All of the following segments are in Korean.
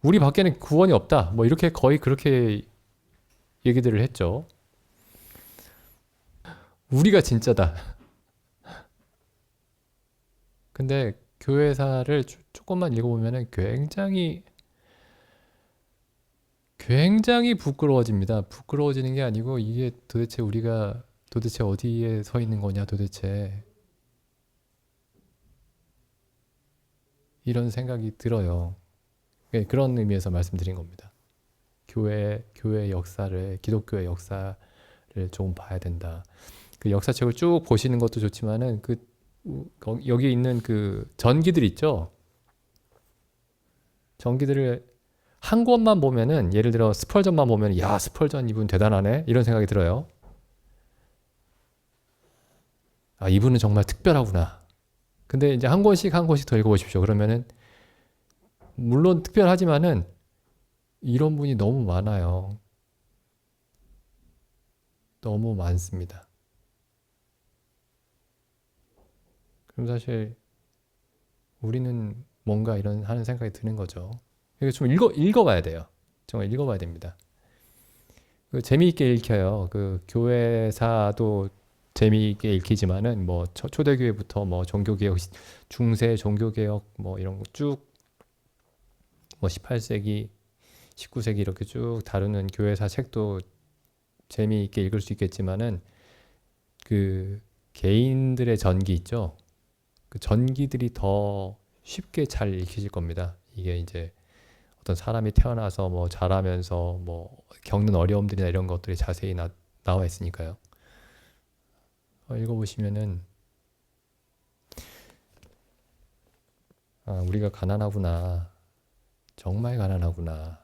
우리 밖에는 구원이 없다. 뭐 이렇게 거의 그렇게 얘기들을 했죠. 우리가 진짜다. 근데 교회사를 조금만 읽어보면은 굉장히 부끄러워집니다. 부끄러워지는 게 아니고 이게 도대체 우리가 도대체 어디에 서 있는 거냐 도대체 이런 생각이 들어요. 네, 그런 의미에서 말씀드린 겁니다. 교회 역사를 기독교의 역사를 좀 봐야 된다. 그 역사책을 쭉 보시는 것도 좋지만은 여기 있는 그 전기들 있죠. 전기들을 한 권만 보면은 예를 들어 스펄전만 보면 야 스펄전 이분 대단하네 이런 생각이 들어요. 아 이분은 정말 특별하구나. 근데 이제 한 권씩 한 권씩 더 읽어보십시오. 그러면은 물론 특별하지만은 이런 분이 너무 많아요. 너무 많습니다. 그럼 사실 우리는 뭔가 이런 하는 생각이 드는 거죠. 이거 좀 읽어봐야 돼요. 정말 읽어봐야 됩니다. 재미있게 읽혀요. 그 교회사도 재미있게 읽히지만은 뭐 초대교회부터 뭐 종교개혁, 중세 종교개혁 뭐 이런 거 쭉 뭐 18세기, 19세기 이렇게 쭉 다루는 교회사 책도 재미있게 읽을 수 있겠지만은 그 개인들의 전기 있죠. 그 전기들이 더 쉽게 잘 읽히실 겁니다. 이게 이제 어떤 사람이 태어나서 뭐 자라면서 뭐 겪는 어려움들이나 이런 것들이 자세히 나와 있으니까요. 읽어보시면은 아, 우리가 가난하구나. 정말 가난하구나.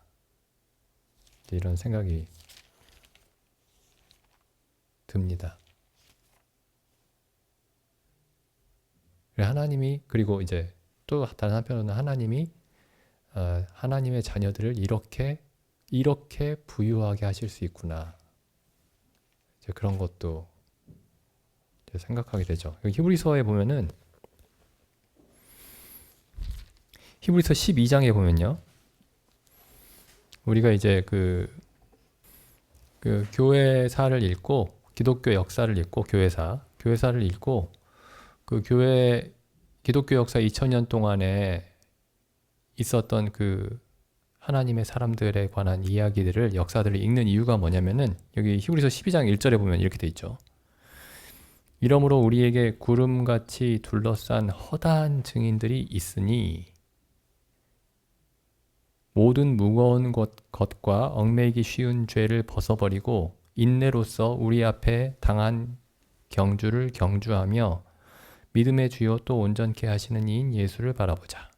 이런 생각이 듭니다. 하나님이 그리고 이제 또 다른 한편으로는 하나님이 하나님의 자녀들을 이렇게 부유하게 하실 수 있구나. 이제 그런 것도 이제 생각하게 되죠. 히브리서에 보면은 히브리서 12장에 보면요. 우리가 이제 그 교회사를 읽고 기독교 역사를 읽고 교회사를 읽고 그 기독교 역사 2000년 동안에 있었던 그 하나님의 사람들에 관한 이야기들을 역사들을 읽는 이유가 뭐냐면은 여기 히브리서 12장 1절에 보면 이렇게 돼 있죠. 이러므로 우리에게 구름같이 둘러싼 허다한 증인들이 있으니 모든 무거운 것과 얽매이기 쉬운 죄를 벗어버리고 인내로써 우리 앞에 당한 경주를 경주하며 믿음의 주요 또 온전케 하시는 이인 예수를 바라보자.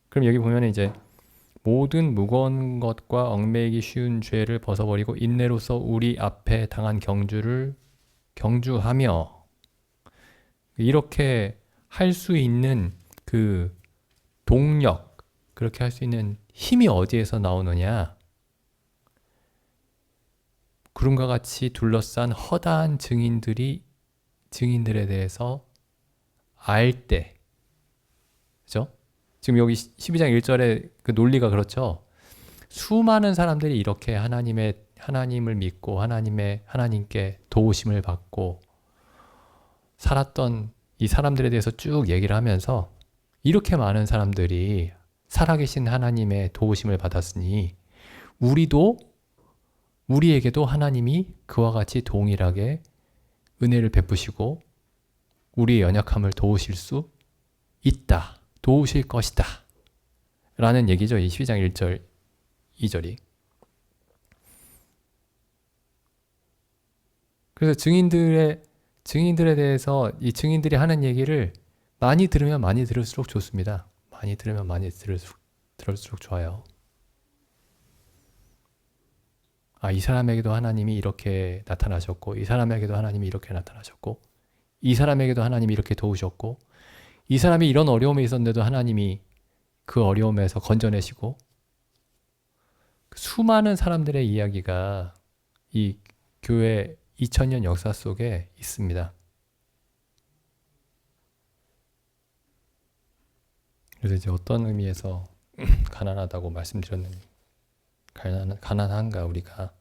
그럼 여기 보면 이제 모든 무거운 것과 얽매이기 쉬운 죄를 벗어버리고 인내로써 우리 앞에 당한 경주를 경주하며 이렇게 할 수 있는 그 동력, 그렇게 할 수 있는 힘이 어디에서 나오느냐? 구름과 같이 둘러싼 허다한 증인들에 대해서 알 때, 그죠? 지금 여기 12장 1절의 그 논리가 그렇죠. 수많은 사람들이 이렇게 하나님을 믿고 하나님께 도우심을 받고 살았던 이 사람들에 대해서 쭉 얘기를 하면서 이렇게 많은 사람들이 살아계신 하나님의 도우심을 받았으니 우리에게도 하나님이 그와 같이 동일하게 은혜를 베푸시고 우리의 연약함을 도우실 수 있다. 도우실 것이다. 라는 얘기죠. 이 12장 1절, 2절이. 그래서 증인들에 대해서 이 증인들이 하는 얘기를 많이 들으면 많이 들을수록 좋습니다. 많이 들으면 많이 들을수록 좋아요. 아, 이 사람에게도 하나님이 이렇게 나타나셨고, 이 사람에게도 하나님이 이렇게 나타나셨고, 이 사람에게도 하나님이 이렇게 도우셨고, 이 사람이 이런 어려움에 있었는데도 하나님이 그 어려움에서 건져내시고, 수많은 사람들의 이야기가 이 교회 2000년 역사 속에 있습니다. 그래서 이제 어떤 의미에서 가난하다고 말씀드렸는데 가난한가 우리가?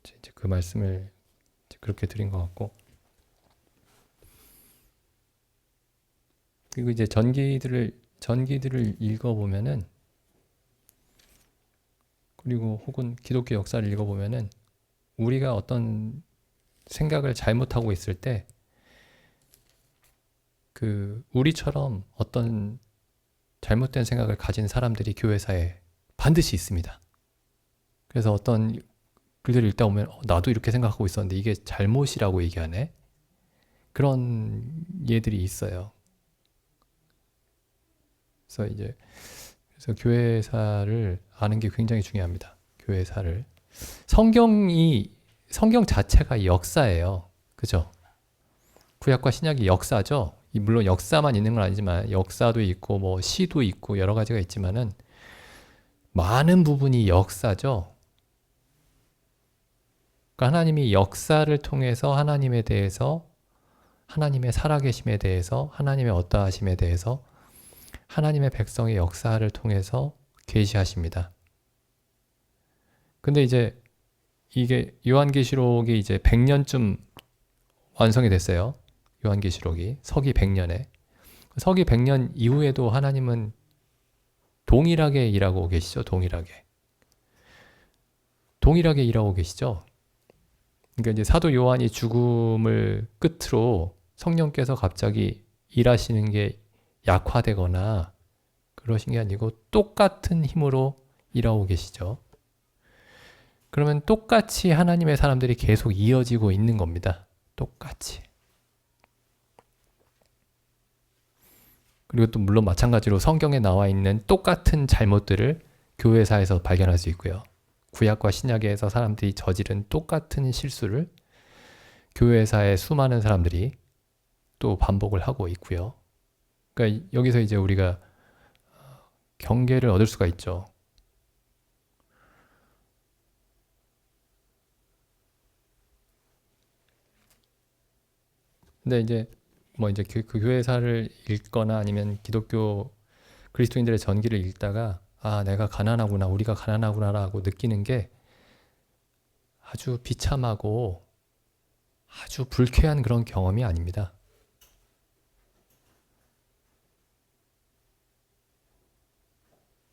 이제 그 말씀을 이제 그렇게 드린 것 같고, 그리고 이제 전기들을 읽어보면은, 그리고 혹은 기독교 역사를 읽어보면은 우리가 어떤 생각을 잘못하고 있을 때 그 우리처럼 어떤 잘못된 생각을 가진 사람들이 교회사에 반드시 있습니다. 그래서 어떤 글들을 읽다 보면 나도 이렇게 생각하고 있었는데 이게 잘못이라고 얘기하네? 그런 예들이 있어요. 그래서 교회사를 아는 게 굉장히 중요합니다. 교회사를. 성경 자체가 역사예요. 그죠? 구약과 신약이 역사죠. 물론 역사만 있는 건 아니지만 역사도 있고 뭐 시도 있고 여러 가지가 있지만은 많은 부분이 역사죠. 그러니까 하나님이 역사를 통해서 하나님에 대해서, 하나님의 살아계심에 대해서, 하나님의 어떠하심에 대해서 하나님의 백성의 역사를 통해서 계시하십니다. 근데 이제 이게 요한계시록이 이제 100년쯤 완성이 됐어요. 요한계시록이 서기 100년에. 서기 100년 이후에도 하나님은 동일하게 일하고 계시죠. 동일하게 일하고 계시죠. 그러니까 이제 사도 요한이 죽음을 끝으로 성령께서 갑자기 일하시는 게 약화되거나 그러신 게 아니고 똑같은 힘으로 일하고 계시죠. 그러면 똑같이 하나님의 사람들이 계속 이어지고 있는 겁니다. 똑같이. 그리고 또 물론 마찬가지로 성경에 나와 있는 똑같은 잘못들을 교회사에서 발견할 수 있고요. 구약과 신약에서 사람들이 저지른 똑같은 실수를 교회사의 수많은 사람들이 또 반복을 하고 있고요. 그러니까 여기서 이제 우리가 경계를 얻을 수가 있죠. 근데 이제 뭐 이제 그 교회사를 읽거나 아니면 기독교 그리스도인들의 전기를 읽다가 내가 가난하구나, 우리가 가난하구나라고 느끼는 게 아주 비참하고 아주 불쾌한 그런 경험이 아닙니다.